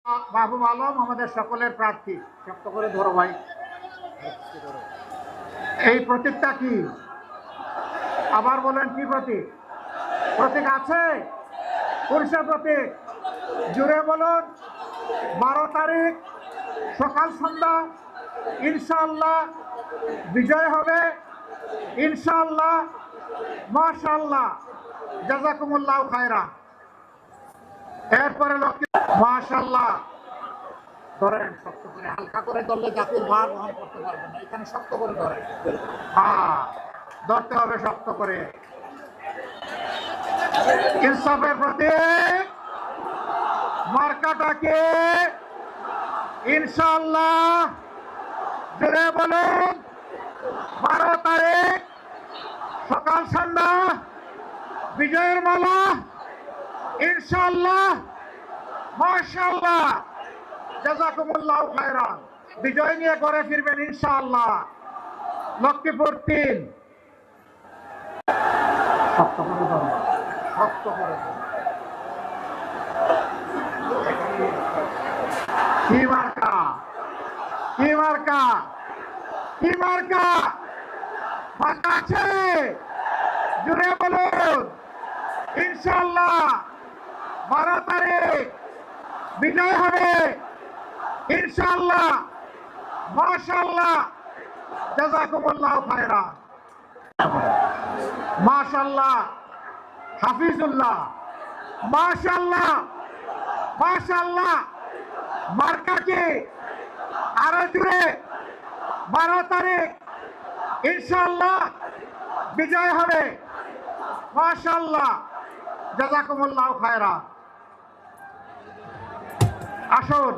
মাহবুব আলম আমাদের সকলের প্রার্থী। শক্ত করে ধরো ভাই। এই প্রতীকটা কি? আবার বলেন, কি প্রতীক? প্রতীক আছে? পুরুষের প্রতীক। জুড়ে বলুন। 12 তারিখ সকাল সন্ধ্যা ইনশাআল্লাহ বিজয় হবে ইনশাআল্লাহ। মাশাআল্লাহ, জাযাকুমুল্লাহ খায়রা। এরপরে লক্ষ্মী। মাশাআল্লাহ, ধরেন শক্ত করে, হালকা করে ধরলে জাতির ভার বহন করতে পারবেন না। এখানে শক্ত করে ধরেন। হ্যাঁ, ধরতে হবে শক্ত করে। ইনসাফের প্রতীক মার্কাটাকে ইনশাআল্লাহ জুড়ে বলুন। 12 তারিখ সকাল সন্ধ্যা বিজয়ের মালা ইনশাআল্লাহ। মাশাআল্লাহ, জাযাকুমুল্লাহ খায়রান। বিজয় নিয়ে ঘরে ফিরবেন ইনশাআল্লাহ। লক্ষ্মীপুর 3। শক্ত করে ধরো, শক্ত করে ধরো। কি মার্কা? কি মার্কা? কি মার্কা? মার্কা আছে? জুড়ে বলুন। ইনশাআল্লাহ 12 তারিখ বিজয় হবে ইনশাআল্লাহ। মাশাআল্লাহ, জাযাকুমুল্লাহ খায়রান। মাশাআল্লাহ, হাফিজুল্লাহ। মাশাআল্লাহ, মাশাআল্লাহ। মার্কা কি? আরো জুড়ে। 12 তারিখ ইনশাআল্লাহ বিজয় হবে। মাশাআল্লাহ, জাযাকুমুল্লাহ খায়রান। আসুন।